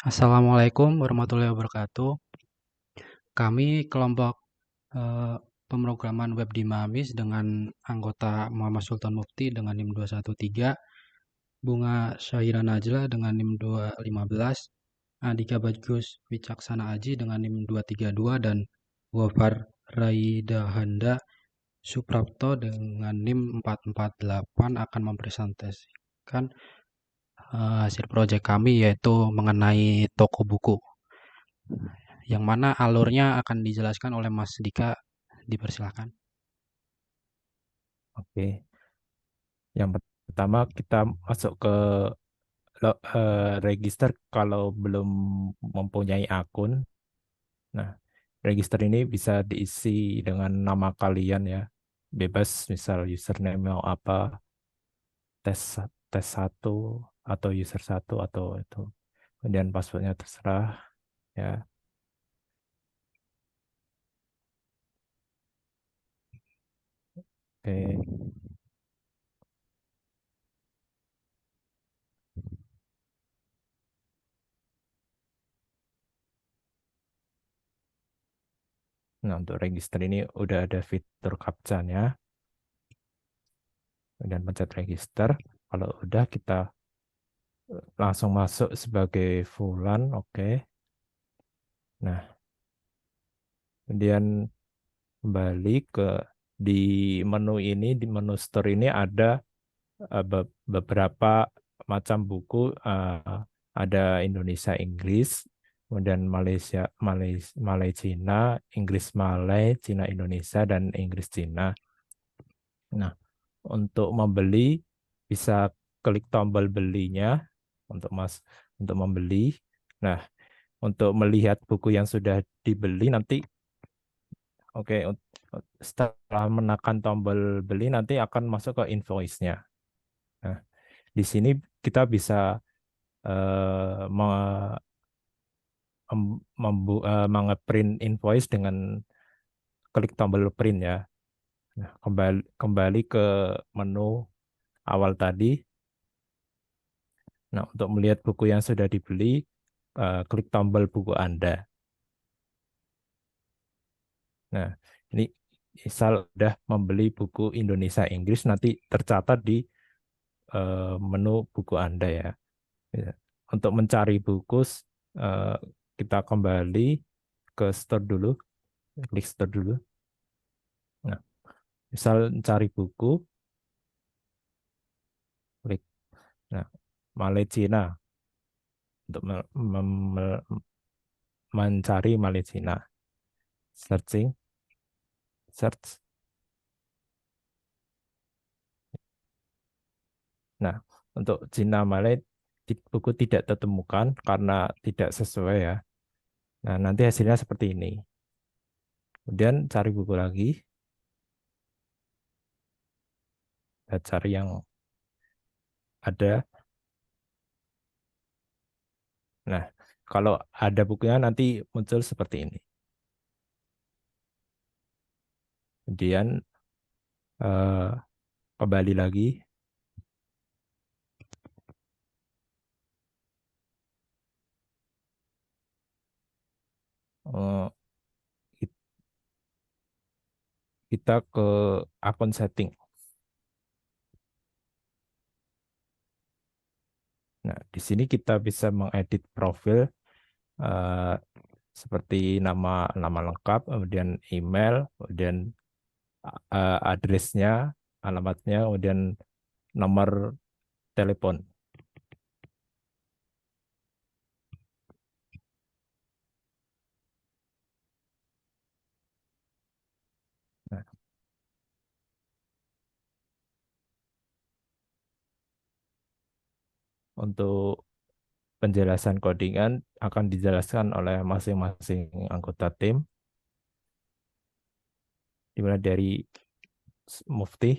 Assalamualaikum warahmatullahi wabarakatuh. Kami kelompok eh, pemrograman web di Mamis dengan anggota Muhammad Sultan Mufti dengan NIM 213, Bunga Syahira Najla dengan NIM 215, Andika Bagus Wicaksana Aji dengan NIM 232, dan Gofar Raidahanda Suprapto dengan NIM 448 akan mempresentasikan hasil proyek kami, yaitu mengenai toko buku, yang mana alurnya akan dijelaskan oleh Mas Dika. Dipersilakan. Oke, yang pertama kita masuk ke register kalau belum mempunyai akun. Nah, register ini bisa diisi dengan nama kalian ya, bebas misal username mau apa, tes tes satu atau user satu atau itu. Kemudian passwordnya terserah ya. Oke, nah untuk register ini udah ada fitur captcha-nya. Kemudian pencet register. Kalau udah kita langsung masuk sebagai Fulan, oke. Nah, kemudian kembali ke di menu ini, di menu store ini ada beberapa macam buku, ada Indonesia Inggris, kemudian Malaysia Malay Cina, Inggris Malay, Cina Indonesia, dan Inggris Cina. Nah, untuk membeli bisa klik tombol belinya untuk membeli. Nah, untuk melihat buku yang sudah dibeli nanti, oke, setelah menekan tombol beli nanti akan masuk ke invoice-nya. Nah, di sini kita bisa nge-print invoice dengan klik tombol print ya. Nah, kembali ke menu awal tadi. Nah, untuk melihat buku yang sudah dibeli, klik tombol buku Anda. Nah, ini misal udah membeli buku Indonesia Inggris nanti tercatat di menu buku Anda ya. Ya. Untuk mencari buku, eh, kita kembali ke store dulu, klik store dulu. Nah, misal cari buku, klik. Nah, Malay Cina untuk mencari Malay Cina. Searching, search. Nah, untuk Cina Malay buku tidak ditemukan karena tidak sesuai ya. Nah, nanti hasilnya seperti ini. Kemudian cari buku lagi, dan cari yang ada. Nah, kalau ada bukunya nanti muncul seperti ini. Kemudian eh, kembali lagi, eh, kita ke akun setting. Nah, di sini kita bisa mengedit profil, eh, seperti nama nama lengkap, kemudian email, kemudian addressnya, alamatnya, kemudian nomor telepon. Nah, untuk penjelasan codingan akan dijelaskan oleh masing-masing anggota tim, dimulai dari Mufti.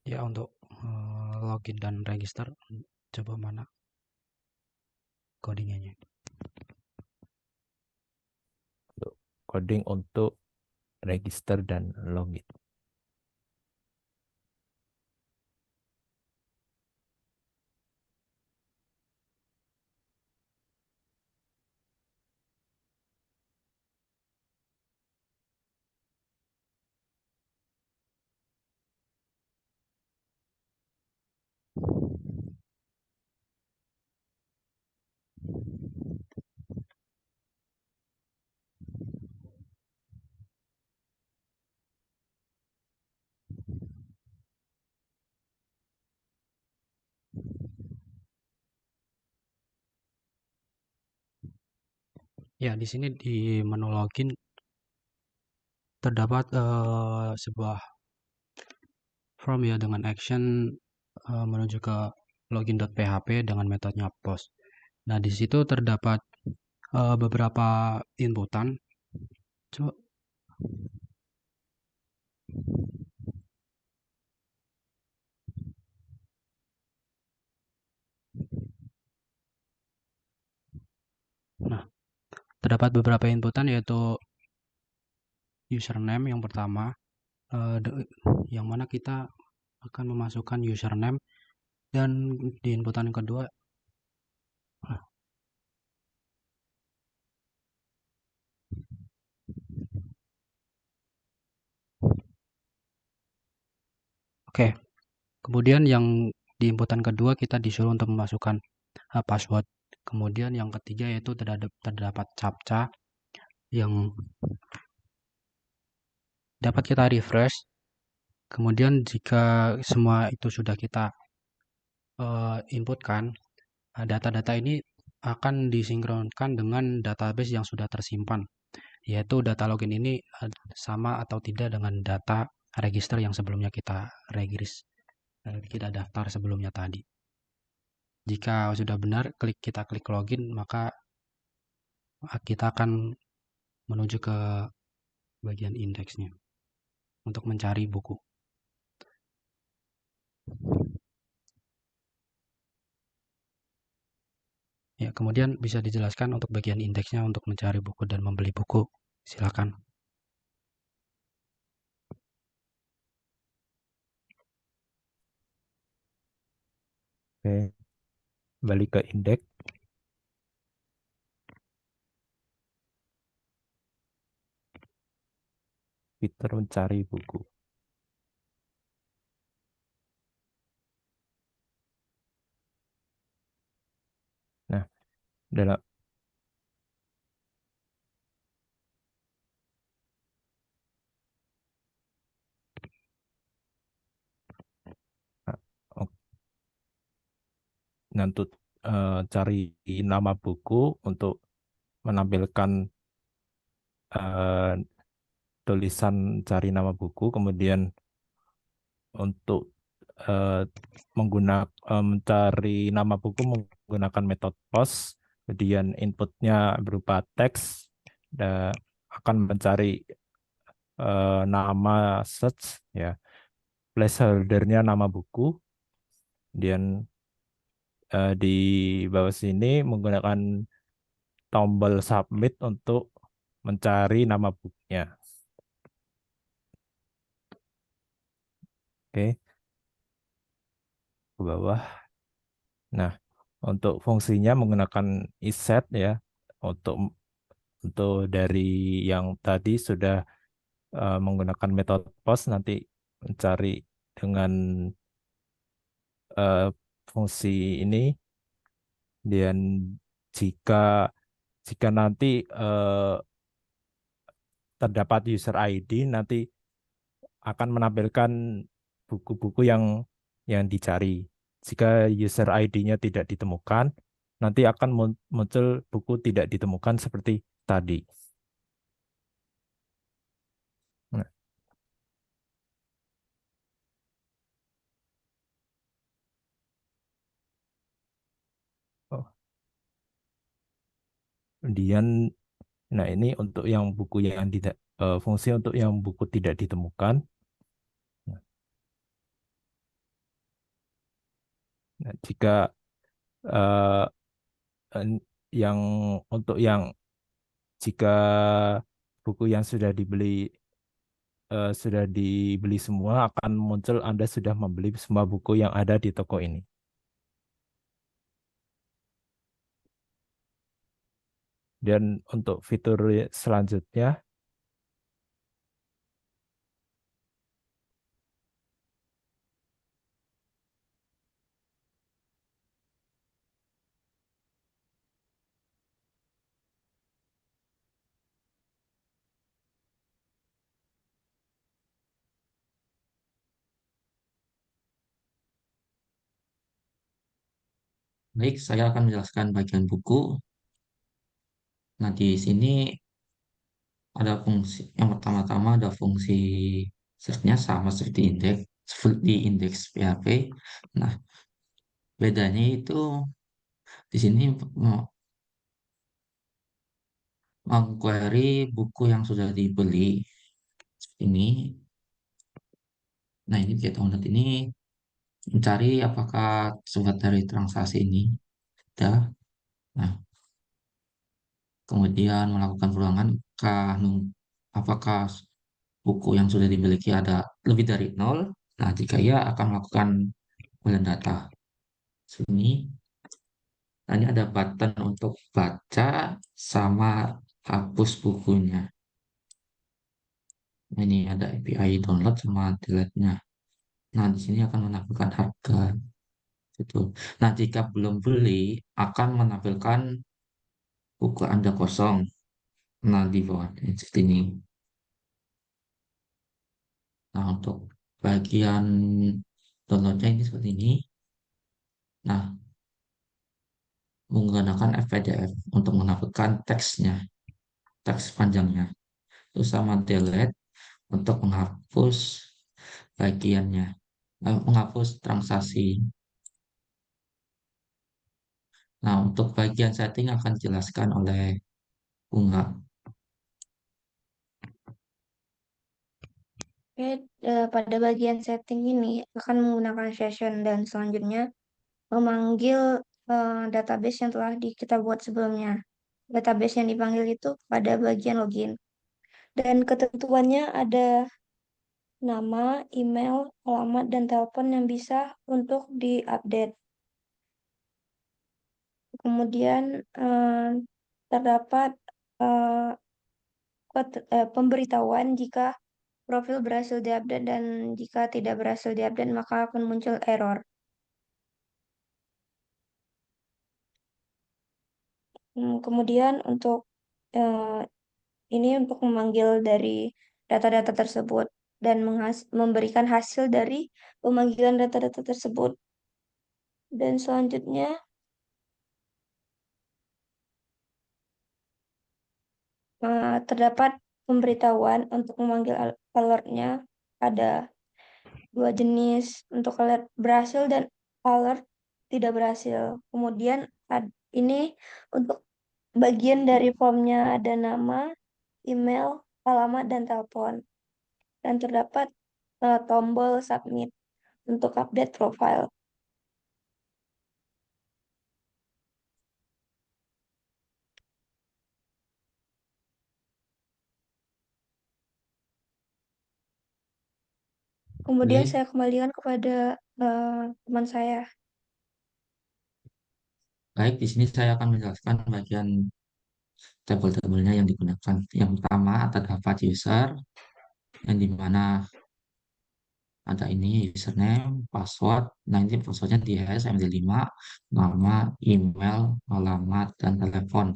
Ya, untuk login dan register, coba mana codingannya. coding untuk register dan login. Ya, di sini di menu login terdapat sebuah form ya dengan action menuju ke login.php dengan metodenya post. Nah, di situ terdapat beberapa inputan. Coba. Nah, terdapat beberapa inputan yaitu username yang pertama, yang mana kita akan memasukkan username, dan di inputan yang kedua, oke. Kemudian yang di inputan kedua kita disuruh untuk memasukkan password. Kemudian yang ketiga yaitu terdapat captcha yang dapat kita refresh. Kemudian jika semua itu sudah kita inputkan, data-data ini akan disinkronkan dengan database yang sudah tersimpan, yaitu data login ini sama atau tidak dengan data register yang sebelumnya kita daftar sebelumnya tadi. Jika sudah benar, kita klik login, maka kita akan menuju ke bagian indeksnya untuk mencari buku. Ya, kemudian bisa dijelaskan untuk bagian indeksnya untuk mencari buku dan membeli buku. Silakan. Oke, balik ke indeks. Fitur mencari buku. Nah, dalam untuk cari nama buku untuk menampilkan tulisan cari nama buku, kemudian untuk mencari nama buku menggunakan metode post, kemudian inputnya berupa teks, dan akan mencari nama search ya, placeholdernya nama buku, kemudian di bawah sini menggunakan tombol submit untuk mencari nama bukunya. Oke, ke bawah. Nah, untuk fungsinya menggunakan iset ya, untuk dari yang tadi sudah menggunakan metode post, nanti mencari dengan eh, fungsi ini, dan jika nanti terdapat user ID, nanti akan menampilkan buku-buku yang dicari. Jika user ID-nya tidak ditemukan, nanti akan muncul buku tidak ditemukan seperti tadi. Nah, oh, kemudian, nah ini untuk yang buku yang tidak, fungsi untuk yang buku tidak ditemukan. Nah, jika eh, yang untuk yang jika buku yang sudah dibeli semua akan muncul Anda sudah membeli semua buku yang ada di toko ini. Dan untuk fitur selanjutnya, Baik, saya akan menjelaskan bagian buku. Nah, di sini ada fungsi, yang pertama-tama ada fungsi search-nya sama seperti indeks PHP. Nah, bedanya itu di sini mengquery buku yang sudah dibeli. Ini, nah ini get download ini mencari apakah surat dari transaksi ini ada. Nah, kemudian melakukan perulangan apakah buku yang sudah dimiliki ada lebih dari nol. Nah, jika iya akan melakukan pengumpulan data. Sini, nah ini ada button untuk baca sama hapus bukunya. Nah, ini ada API download sama delete-nya. Nah, di sini akan menampilkan harga. Gitu. Nah, jika belum beli, akan menampilkan buku Anda kosong. Nah, di bawah ini. Nah, untuk bagian downloadnya ini seperti ini. Nah, menggunakan FPDF untuk menampilkan teksnya, teks panjangnya. Terus sama delete untuk menghapus bagiannya, menghapus transaksi. Nah, untuk bagian setting akan dijelaskan oleh Bunga. Oke, pada bagian setting ini akan menggunakan session dan selanjutnya memanggil database yang telah kita buat sebelumnya. Database yang dipanggil itu pada bagian login. Dan ketentuannya ada nama, email, alamat, dan telepon yang bisa untuk diupdate. Kemudian terdapat eh, pemberitahuan jika profil berhasil diupdate dan jika tidak berhasil diupdate maka akan muncul error. Kemudian untuk eh, ini untuk memanggil dari data-data tersebut dan memberikan hasil dari pemanggilan data-data tersebut. Dan selanjutnya terdapat pemberitahuan untuk memanggil alertnya ada dua jenis untuk alert berhasil dan alert tidak berhasil. Kemudian ini untuk bagian dari formnya ada nama, email, alamat, dan telepon. Dan terdapat tombol submit untuk update profile. Kemudian Baik, saya kembalikan kepada teman saya. baik, di sini saya akan menjelaskan bagian tabel-tabelnya yang digunakan. Yang pertama ada dapat user, yang dimana ada ini username, password. Nah, ini passwordnya di HSMD5, nama, email, alamat, dan telepon.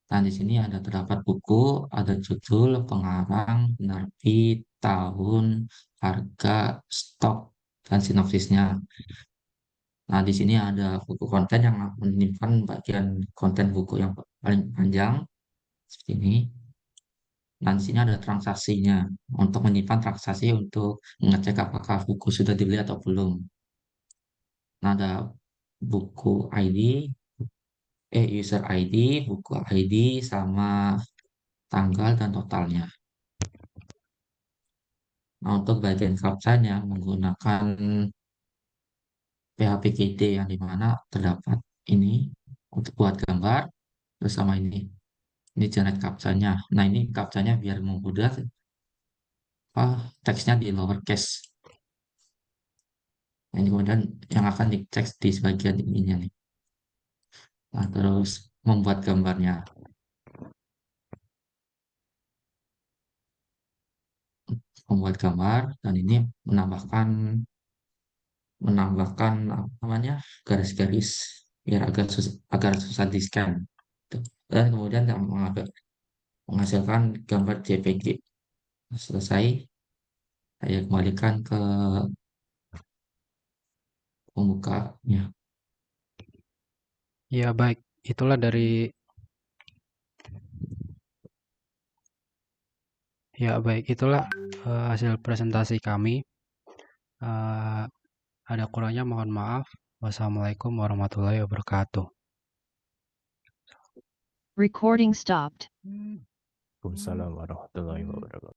Nah, di sini ada terdapat buku, ada judul, pengarang, penerbit, tahun, harga, stok, dan sinopsisnya. Nah, di sini ada buku konten yang menyimpan bagian konten buku yang paling panjang seperti ini. Nah, di sini ada transaksinya untuk menyimpan transaksi untuk mengecek apakah buku sudah dibeli atau belum. Nah, ada buku ID, user ID, buku ID, sama tanggal dan totalnya. Nah, untuk bagian captcha-nya menggunakan PHP yang dimana terdapat ini untuk buat gambar bersama ini. Ini generate captcha-nya. Nah, ini captcha-nya biar mudah, teksnya di lowercase. Nah, ini kemudian yang akan dicek di sebagian ininya nih. Nah, terus membuat gambarnya. Membuat gambar, dan ini menambahkan apa namanya, garis-garis biar agar susah di scan. Dan kemudian menghasilkan gambar JPG. Selesai, saya kembalikan ke pembukanya. Ya, baik. Itulah dari hasil presentasi kami. Ada kurangnya mohon maaf. Wassalamualaikum warahmatullahi wabarakatuh. Recording stopped. Waalaikumsalam warahmatullahi wabarakatuh.